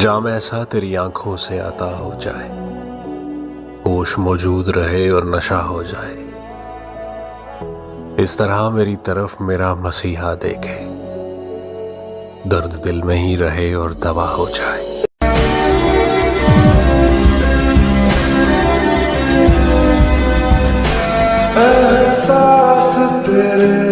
जाम ऐसा तेरी आंखों से आता हो जाए, होश मौजूद रहे और नशा हो जाए। इस तरह मेरी तरफ मेरा मसीहा देखे, दर्द दिल में ही रहे और दवा हो जाए। एहसास तेरे